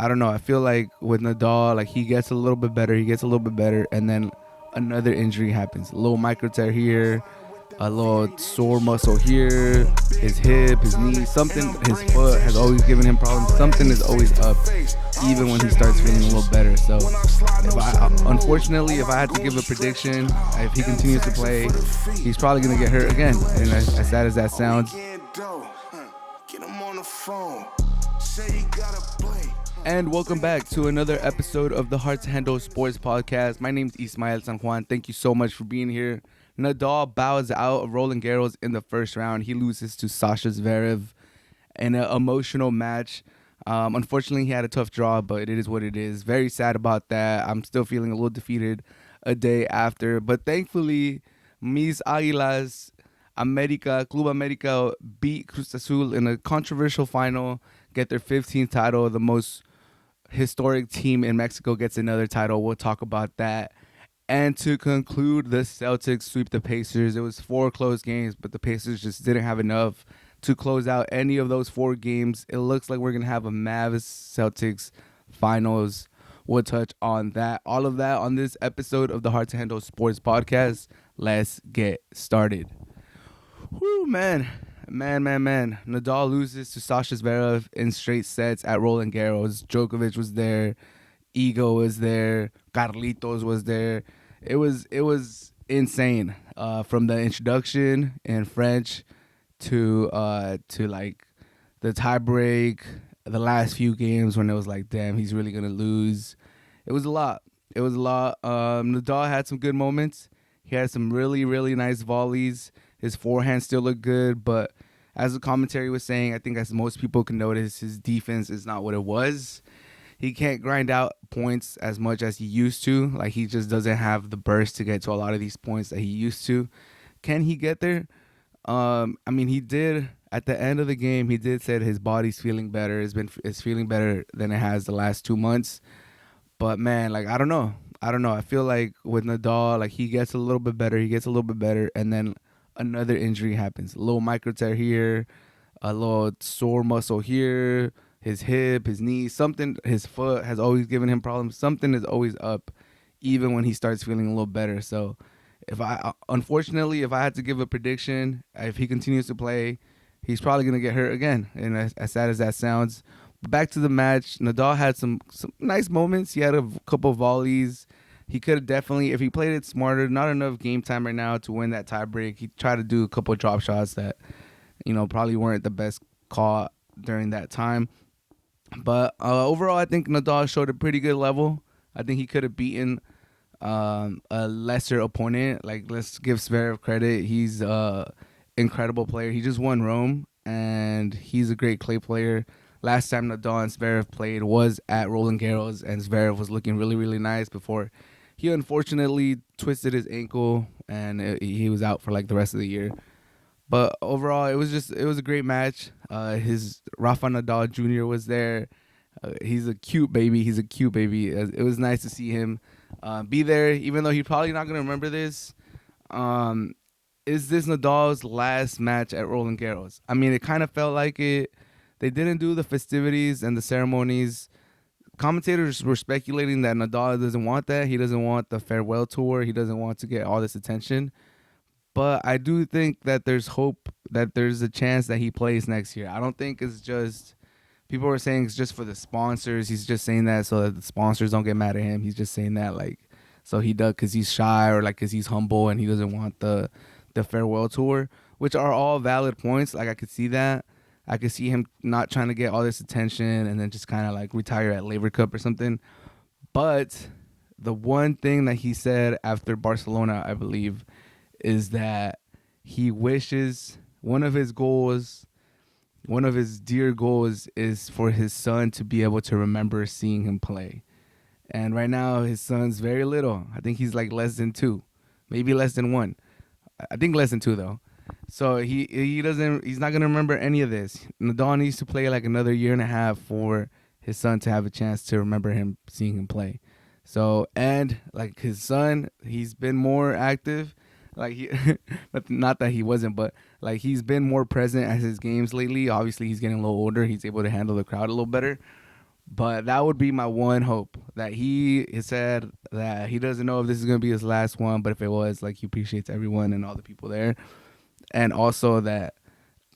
I don't know. I feel like with Nadal, like he gets a little bit better, and then another injury happens. A little micro tear here, a little sore muscle here, his hip, his knee, something. His foot has always given him problems. Something is always up, even when he starts feeling a little better. So, unfortunately, if I had to give a prediction, if he continues to play, he's probably gonna get hurt again. And as sad as that sounds. And welcome back to another episode of the Hard to Handle Sports Podcast. My name is Ismael San Juan. Thank you so much for being here. Nadal bows out of Roland Garros in the first round. He loses to Sasha Zverev in an emotional match. Unfortunately, he had a tough draw, but it is what it is. Very sad about that. I'm still feeling a little defeated a day after. But thankfully, Mis Águilas Club América beat Cruz Azul in a controversial final, get their 15th title, the most historic team in Mexico gets another title. We'll talk about that. And to conclude, the Celtics sweep the Pacers. It was 4 close games, but the Pacers just didn't have enough to close out any of those 4 games. It looks like we're going to have a Mavs Celtics finals. We'll touch on that. All of that on this episode of the Hard to Handle Sports Podcast. Let's get started. Whew, man. Nadal loses to Sasha Zverev in straight sets at Roland Garros. Djokovic was there. Ego was there. Carlitos was there. It was insane. From the introduction in French to like the tie break, the last few games when it was like, damn, he's really gonna lose. It was a lot. Nadal had some good moments. He had some really, really nice volleys. His forehand still looked good, but as the commentary was saying, I think as most people can notice, his defense is not what it was. He can't grind out points as much as he used to. Like, he just doesn't have the burst to get to a lot of these points that he used to. Can he get there? He did at the end of the game. He did say his body's feeling better. It's feeling better than it has the last 2 months. But man, like I don't know. I feel like with Nadal, like he gets a little bit better, and then another injury happens. A little micro tear here, a little sore muscle here, his hip, his knee, something. His foot has always given him problems. Something is always up, even when he starts feeling a little better. So, unfortunately, if I had to give a prediction, if he continues to play, he's probably gonna get hurt again. And as sad as that sounds, back to the match. Nadal had some nice moments. He had a couple volleys. He could have definitely, if he played it smarter, not enough game time right now to win that tiebreak. He tried to do a couple of drop shots that, probably weren't the best call during that time. But overall, I think Nadal showed a pretty good level. I think he could have beaten a lesser opponent. Like, let's give Zverev credit. He's an incredible player. He just won Rome, and he's a great clay player. Last time Nadal and Zverev played was at Roland Garros, and Zverev was looking really, really nice before he unfortunately twisted his ankle, and he was out for like the rest of the year. But overall, it was a great match. His Rafa Nadal Jr. was there. He's a cute baby. It was nice to see him be there, even though he's probably not going to remember this. Is this Nadal's last match at Roland Garros? I mean, it kind of felt like it. They didn't do the festivities and the ceremonies. Commentators were speculating that Nadal doesn't want that. He doesn't want the farewell tour. He doesn't want to get all this attention. But I do think that there's hope, that there's a chance that he plays next year. I don't think it's just, people were saying it's just for the sponsors. He's just saying that so that the sponsors don't get mad at him. He's just saying that like, so he does because he's shy or like because he's humble and he doesn't want the farewell tour, which are all valid points. Like, I could see that. I could see him not trying to get all this attention and then just kind of like retire at Laver Cup or something. But the one thing that he said after Barcelona, I believe, is that he wishes one of his dear goals is for his son to be able to remember seeing him play. And right now his son's very little. I think he's like less than 2, maybe less than 1. I think less than 2 though. So he's not going to remember any of this. Nadal needs to play like another year and a half for his son to have a chance to remember seeing him play. So, and like his son, he's been more active. Like not that he wasn't, but like he's been more present at his games lately. Obviously, he's getting a little older. He's able to handle the crowd a little better. But that would be my one hope, that he said that he doesn't know if this is going to be his last one, but if it was, like, he appreciates everyone and all the people there. And also that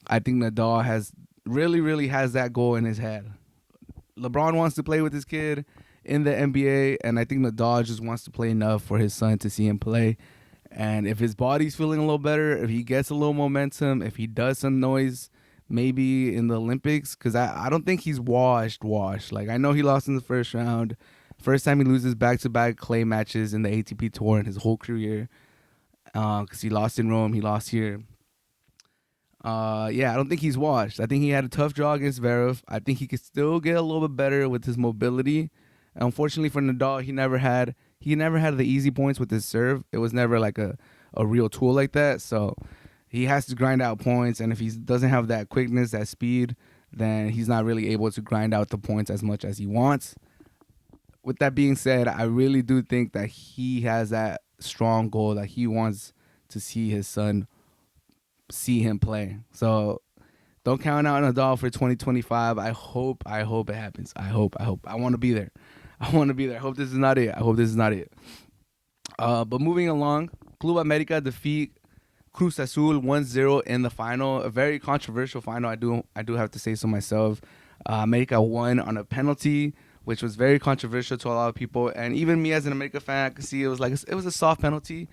I think Nadal has really has that goal in his head. LeBron wants to play with his kid in the NBA, and I think Nadal just wants to play enough for his son to see him play. And if his body's feeling a little better, if he gets a little momentum, if he does some noise, maybe in the Olympics, because I don't think he's washed. Like, I know he lost in the first round. First time he loses back-to-back clay matches in the ATP Tour in his whole career, because he lost in Rome, he lost here. Yeah, I don't think he's washed. I think he had a tough draw against Zverev. I think he could still get a little bit better with his mobility. Unfortunately for Nadal, he never had the easy points with his serve. It was never like a real tool like that. So he has to grind out points, and if he doesn't have that quickness, that speed, then he's not really able to grind out the points as much as he wants. With that being said, I really do think that he has that strong goal that he wants to see his son see him play. So don't count out Nadal for 2025. I hope it happens. I hope. I want to be there. I hope this is not it. But moving along, Club America defeat Cruz Azul 1-0 in the final. A very controversial final. I do have to say so myself. America won on a penalty, which was very controversial to a lot of people. And even me as an America fan, I could see it was a soft penalty.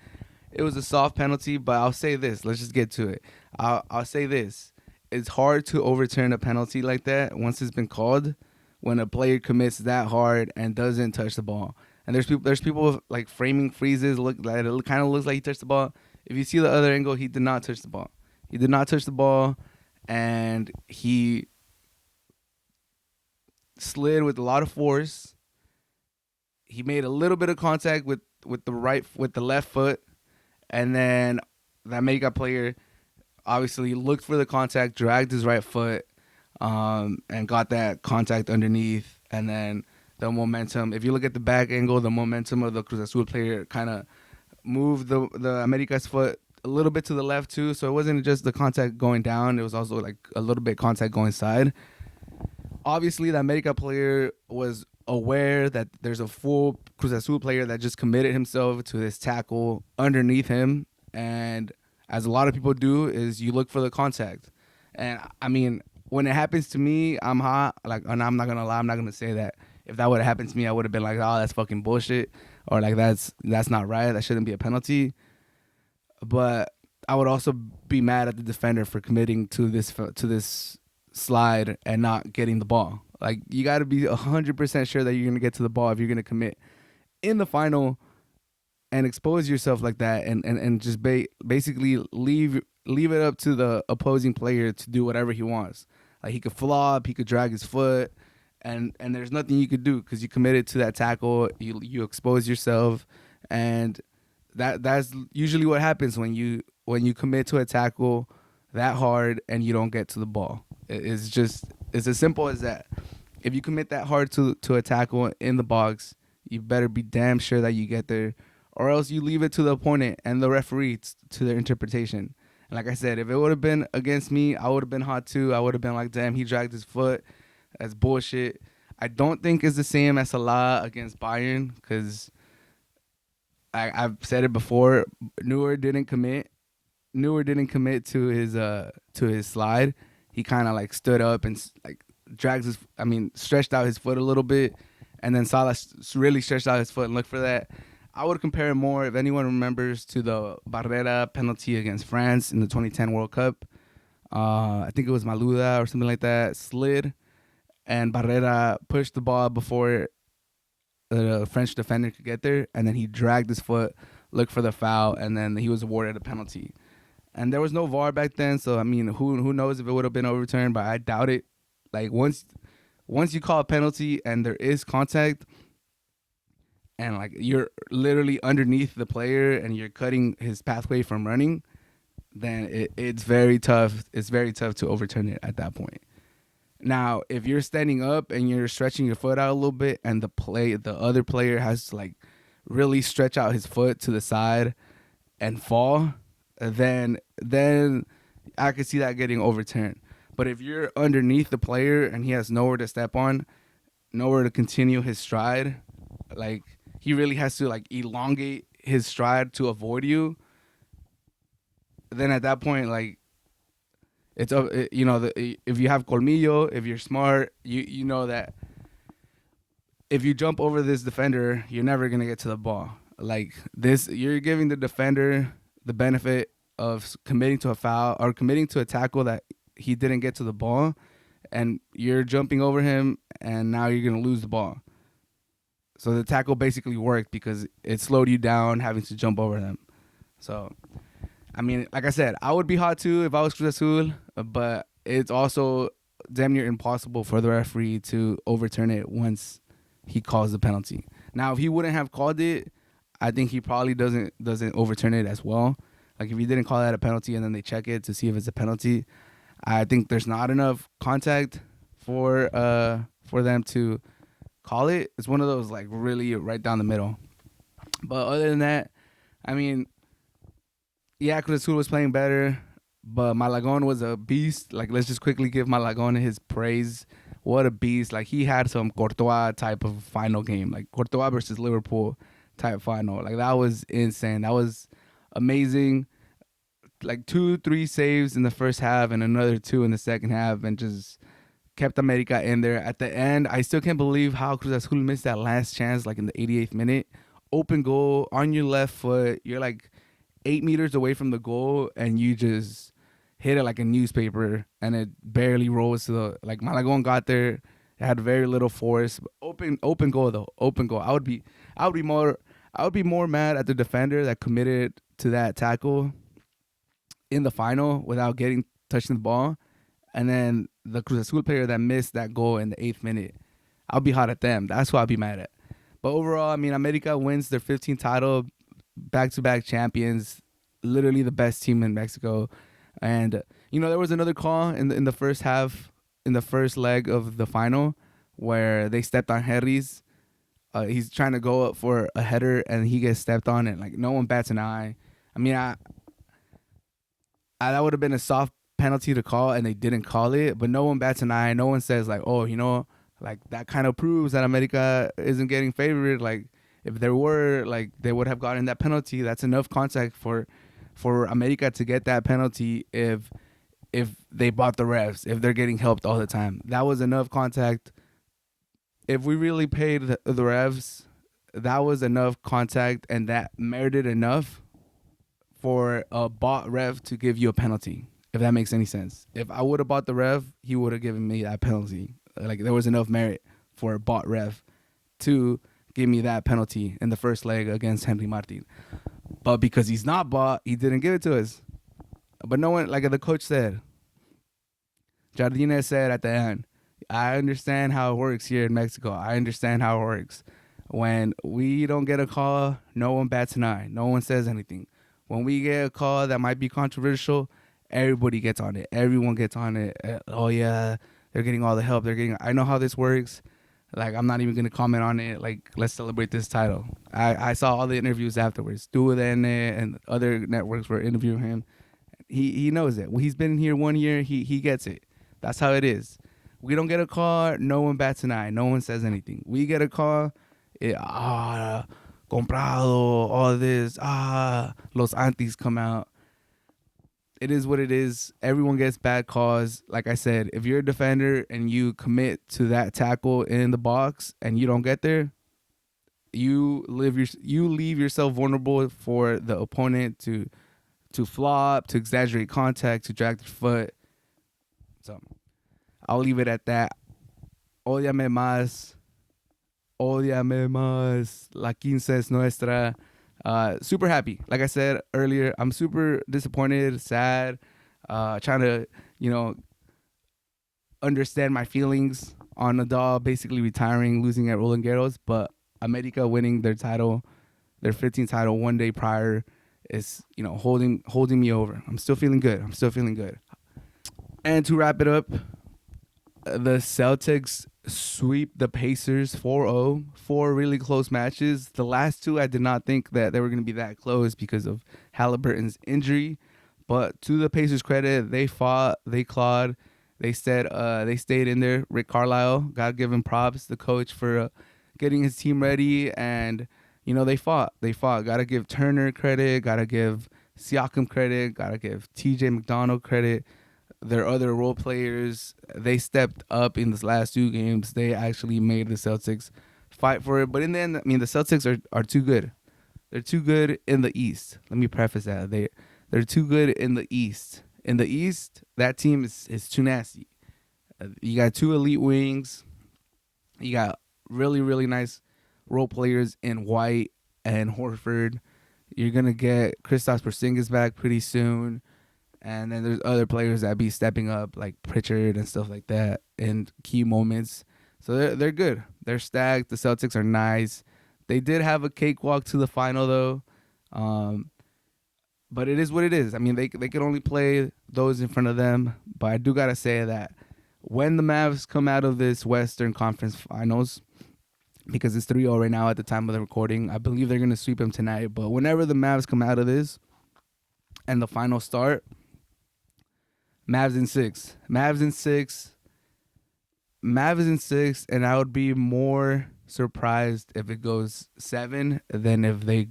It was a soft penalty, but I'll say this. Let's just get to it. I'll say this. It's hard to overturn a penalty like that once it's been called, when a player commits that hard and doesn't touch the ball. And there's people with, like, framing freezes. It kind of looks like he touched the ball. If you see the other angle, he did not touch the ball. He did not touch the ball, and he slid with a lot of force. He made a little bit of contact with the left foot, and then the America player obviously looked for the contact, dragged his right foot, and got that contact underneath. And then the momentum, if you look at the back angle, the momentum of the Cruz Azul player kind of moved the America's foot a little bit to the left too. So it wasn't just the contact going down, it was also like a little bit contact going side. Obviously, the America player was aware that there's a full Cruz Azul player that just committed himself to this tackle underneath him. And as a lot of people do, is you look for the contact. And I mean, when it happens to me, I'm hot. Like, and I'm not gonna lie, I'm not gonna say that if that would have happened to me, I would have been like, oh, that's fucking bullshit, or like that's not right. That shouldn't be a penalty. But I would also be mad at the defender for committing to this slide and not getting the ball. Like, you got to be 100% sure that you're gonna get to the ball if you're gonna commit in the final and expose yourself like that, and just basically leave it up to the opposing player to do whatever he wants. Like, he could flop, he could drag his foot, and there's nothing you could do because you committed to that tackle. You expose yourself, and that's usually what happens when you commit to a tackle that hard and you don't get to the ball. It's as simple as that. If you commit that hard to a tackle in the box, you better be damn sure that you get there, or else you leave it to the opponent and the referee to their interpretation. And like I said, if it would have been against me, I would have been hot too. I would have been like, damn, he dragged his foot. That's bullshit. I don't think it's the same as Salah against Bayern, because I've said it before. Neuer didn't commit to his slide. He kind of like stood up and like stretched out his foot a little bit, and then Salah really stretched out his foot and looked for that. I would compare it more, if anyone remembers, to the Barrera penalty against France in the 2010 World Cup. I think it was Maluda or something like that, slid, and Barrera pushed the ball before the French defender could get there, and then he dragged his foot, looked for the foul, and then he was awarded a penalty. And there was no VAR back then, so I mean, who knows if it would have been overturned, but I doubt it. Like, once you call a penalty and there is contact, and like you're literally underneath the player and you're cutting his pathway from running, then it's very tough. It's very tough to overturn it at that point. Now, if you're standing up and you're stretching your foot out a little bit, and the other player has to like really stretch out his foot to the side and fall, then I could see that getting overturned. But if you're underneath the player and he has nowhere to step on, nowhere to continue his stride. Like he really has to like elongate his stride to avoid you. Then at that point, like it's you know, if you have colmillo, if you're smart, you know that if you jump over this defender, you're never gonna get to the ball. Like this, you're giving the defender the benefit of committing to a foul or committing to a tackle that he didn't get to the ball, and you're jumping over him, and now you're gonna lose the ball. So the tackle basically worked because it slowed you down having to jump over them. So, I mean, like I said, I would be hot too if I was Cruz Azul, but it's also damn near impossible for the referee to overturn it once he calls the penalty. Now, if he wouldn't have called it, I think he probably doesn't overturn it as well. Like if he didn't call that a penalty and then they check it to see if it's a penalty, I think there's not enough contact for them to call it. It's one of those like really right down the middle. But other than that, I mean, yeah, Cruz Azul was playing better, but Malagon was a beast. Like let's just quickly give Malagon his praise. What a beast. Like he had some Courtois type of final game. Like Courtois versus Liverpool type final. Like that was insane. That was amazing. Like 2-3 saves in the first half and another 2 in the second half, and just kept America in there. At the end, I still can't believe how Cruz Azul missed that last chance, like in the 88th minute. Open goal on your left foot. You're like 8 meters away from the goal, and you just hit it like a newspaper, and it barely rolls to the, like Malagon got there. It had very little force. Open goal though. Open goal. I would be more mad at the defender that committed to that tackle in the final without touching the ball, and then the Cruz Azul player that missed that goal in the 8th minute. I'll be hot at them. That's what I'll be mad at. But overall, I mean, America wins their 15th title, back-to-back champions, literally the best team in Mexico. And you know, there was another call in the first half, in the first leg of the final, where they stepped on Harry's. He's trying to go up for a header, and he gets stepped on, and like no one bats an eye. I mean, that would have been a soft penalty to call, and they didn't call it. But no one bats an eye. No one says like, oh, you know, like that kind of proves that America isn't getting favored. Like if there were, like they would have gotten that penalty. That's enough contact for America to get that penalty if they bought the refs, if they're getting helped all the time. That was enough contact. If we really paid the refs, that was enough contact, and that merited enough for a bought ref to give you a penalty, if that makes any sense. If I would have bought the ref, he would have given me that penalty. Like there was enough merit for a bought ref to give me that penalty in the first leg against Henry Martin. But because he's not bought, he didn't give it to us. But no one, like the coach said, Jardines said at the end, I understand how it works here in Mexico. I understand how it works. When we don't get a call, no one bats an eye. No one says anything. When we get a call that might be controversial, everybody gets on it. Everyone gets on it. Oh, yeah, they're getting all the help. I know how this works. Like, I'm not even going to comment on it. Like, let's celebrate this title. I saw all the interviews afterwards. Duodene and other networks were interviewing him. He knows it. When he's been here 1 year, he gets it. That's how it is. We don't get a call, no one bats an eye. No one says anything. We get a call, comprado, all this, los antis come out. It is what it is. Everyone gets bad calls. Like I said, if you're a defender and you commit to that tackle in the box and you don't get there, you leave yourself vulnerable for the opponent to flop, to exaggerate contact, to drag their foot. So I'll leave it at that. Ódiame más. La quince es nuestra. Super happy. Like I said earlier, I'm super disappointed, sad, trying to, understand my feelings on Nadal basically retiring, losing at Roland Garros, but America winning their title, their 15th title 1 day prior is, holding me over. I'm still feeling good. And to wrap it up, the Celtics sweep the Pacers 4-0. 4 really close matches. The last two, I did not think that they were going to be that close because of Halliburton's injury. But to the Pacers' credit, they fought, they clawed, They stayed in there. Rick Carlisle, gotta give him props, the coach, for getting his team ready, and they fought. They fought. Gotta give Turner credit. Gotta give Siakam credit. Gotta give T.J. McDonald credit. Their other role players, they stepped up in this last 2 games. They actually made the Celtics fight for it. But in the end, I mean, the Celtics are too good. They're too good in the East. Let me preface that. They're too good in the East. In the East, that team is too nasty. You got 2 elite wings. You got really, really nice role players in White and Horford. You're going to get Kristaps Porzingis back pretty soon. And then there's other players that be stepping up, like Pritchard and stuff like that, in key moments. So they're good. They're stacked. The Celtics are nice. They did have a cakewalk to the final, though. But it is what it is. I mean, they can only play those in front of them. But I do got to say that when the Mavs come out of this Western Conference Finals, because it's 3-0 right now at the time of the recording, I believe they're going to sweep them tonight. But whenever the Mavs come out of this and the finals start, Mavs in 6. Mavs in 6. Mavs in 6, and I would be more surprised if it goes 7 than if they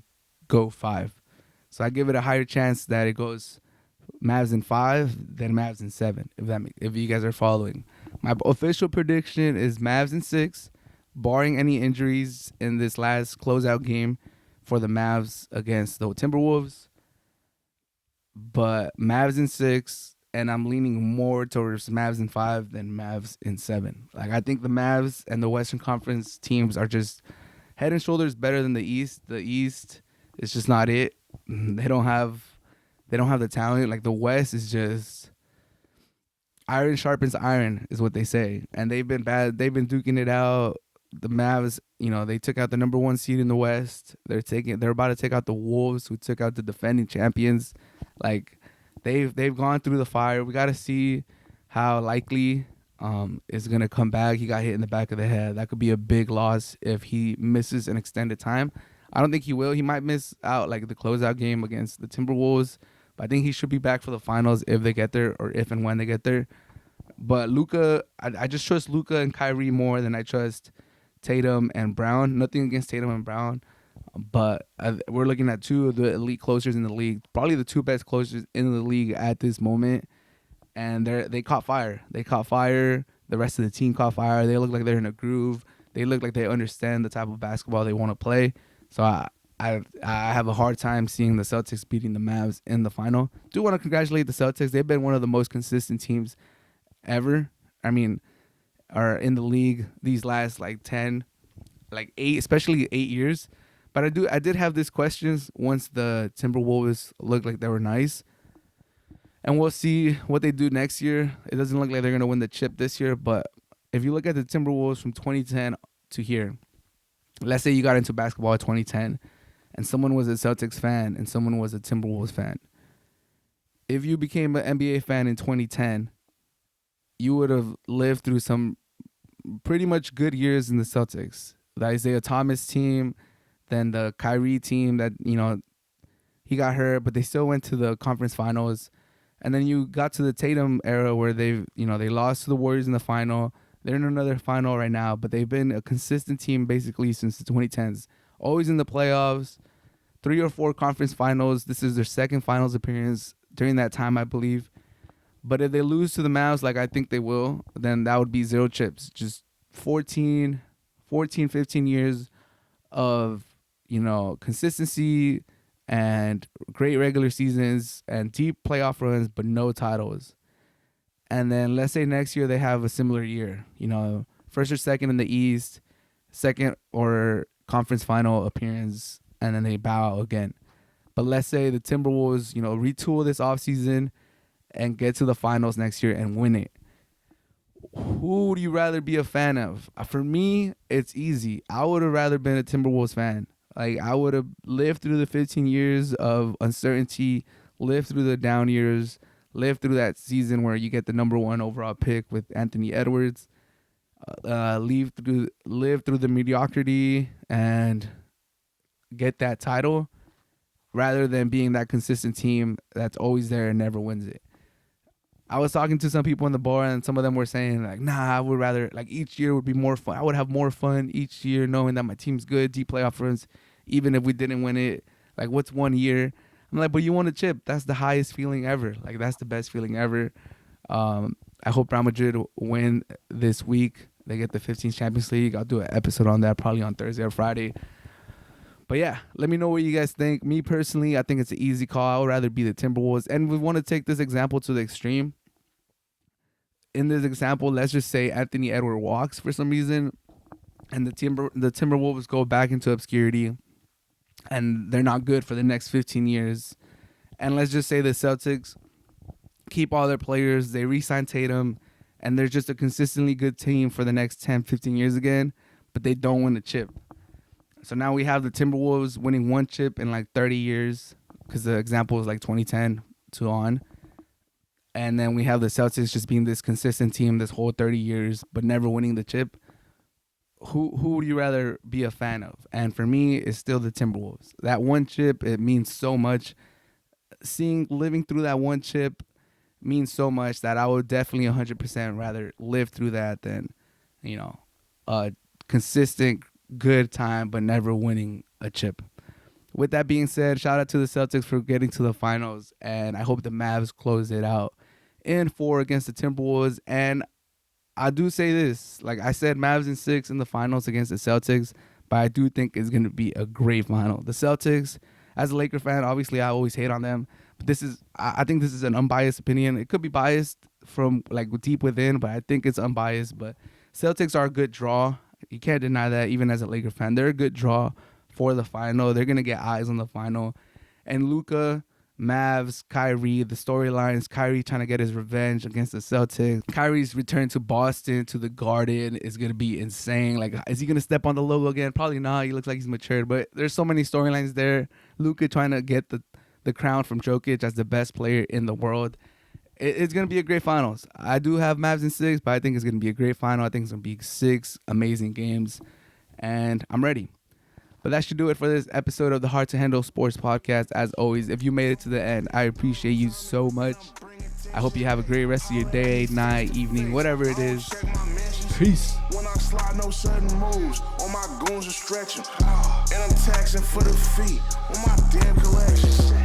go 5. So I give it a higher chance that it goes Mavs in 5 than Mavs in 7, if you guys are following. My official prediction is Mavs in 6, barring any injuries in this last closeout game for the Mavs against the Timberwolves. But Mavs in 6, and I'm leaning more towards Mavs in 5 than Mavs in 7. Like, I think the Mavs and the Western Conference teams are just head and shoulders better than the East. The East is just not it. They don't have the talent. Like, the West is just iron sharpens iron, is what they say. And they've been bad. They've been duking it out. The Mavs, they took out the number 1 seed in the West. They're about to take out the Wolves, who took out the defending champions. Like, they've gone through the fire. We got to see how likely is going to come back. He got hit in the back of the head. That could be a big loss if he misses an extended time. I don't think he will. He might miss out like the closeout game against the Timberwolves, but I think he should be back for the finals if they get there, or if and when they get there. But Luka, I just trust Luka and Kyrie more than I trust Tatum and Brown. Nothing against Tatum and Brown, but we're looking at 2 of the elite closers in the league, probably the 2 best closers in the league at this moment, and they caught fire. They caught fire. The rest of the team caught fire. They look like they're in a groove. They look like they understand the type of basketball they want to play. So I have a hard time seeing the Celtics beating the Mavs in the final. Do want to congratulate the Celtics. They've been one of the most consistent teams ever. I mean, are in the league these last 8, especially 8 years. But I did have these questions once the Timberwolves looked like they were nice. And we'll see what they do next year. It doesn't look like they're going to win the chip this year. But if you look at the Timberwolves from 2010 to here, let's say you got into basketball in 2010 and someone was a Celtics fan and someone was a Timberwolves fan. If you became an NBA fan in 2010, you would have lived through some pretty much good years in the Celtics. The Isaiah Thomas team, then the Kyrie team that, he got hurt, but they still went to the conference finals. And then you got to the Tatum era where they lost to the Warriors in the final. They're in another final right now, but they've been a consistent team basically since the 2010s. Always in the playoffs, 3 or 4 conference finals. This is their second finals appearance during that time, I believe. But if they lose to the Mavs, like I think they will, then that would be 0 chips. Just 14, 15 years of, consistency and great regular seasons and deep playoff runs, but no titles. And then let's say next year they have a similar year, first or second in the East, second or conference final appearance, and then they bow out again. But let's say the Timberwolves, retool this offseason and get to the finals next year and win it. Who would you rather be a fan of? For me, it's easy. I would have rather been a Timberwolves fan. Like, I would have lived through the 15 years of uncertainty, lived through the down years, lived through that season where you get the number 1 overall pick with Anthony Edwards, live through the mediocrity and get that title, rather than being that consistent team that's always there and never wins it. I was talking to some people in the bar, and some of them were saying like, "Nah, I would rather like each year would be more fun. I would have more fun each year knowing that my team's good, deep playoff runs, even if we didn't win it. Like, what's one year?" I'm like, "But you won a chip. That's the highest feeling ever. Like, that's the best feeling ever." I hope Real Madrid win this week. They get the 15th Champions League. I'll do an episode on that probably on Thursday or Friday. But yeah, let me know what you guys think. Me personally, I think it's an easy call. I would rather be the Timberwolves. And we want to take this example to the extreme. In this example, let's just say Anthony Edwards walks for some reason, and the Timberwolves go back into obscurity, and they're not good for the next 15 years. And let's just say the Celtics keep all their players, they re-sign Tatum, and they're just a consistently good team for the next 10, 15 years again, but they don't win a chip. So now we have the Timberwolves winning one chip in like 30 years, because the example is like 2010 to on. And then we have the Celtics just being this consistent team this whole 30 years, but never winning the chip. Who would you rather be a fan of? And for me, it's still the Timberwolves. That one chip, it means so much. Living through that one chip means so much that I would definitely 100% rather live through that than, a consistent good time, but never winning a chip. With that being said, shout out to the Celtics for getting to the finals, and I hope the Mavs close it out in 4 against the Timberwolves. And I do say this, like I said, Mavs in 6 in the finals against the Celtics, but I do think it's going to be a great final. The Celtics, as a Laker fan, obviously I always hate on them, but I think this is an unbiased opinion. It could be biased from like deep within, but I think it's unbiased. But Celtics are a good draw. You can't deny that, even as a Laker fan. They're a good draw for the final. They're going to get eyes on the final. And Luka, Mavs, Kyrie, the storylines, Kyrie trying to get his revenge against the Celtics. Kyrie's return to Boston, to the Garden, is going to be insane. Like, is he going to step on the logo again? Probably not. He looks like he's matured. But there's so many storylines there. Luka trying to get the crown from Jokic as the best player in the world. It's going to be a great finals. I do have Mavs in 6, but I think it's going to be a great final. I think it's going to be 6 amazing games. And I'm ready. But that should do it for this episode of the Hard to Handle Sports Podcast. As always, if you made it to the end, I appreciate you so much. I hope you have a great rest of your day, night, evening, whatever it is. Peace. When I slide, no sudden moves. All my goons are stretching. And I'm taxing for the feet on my damn collection.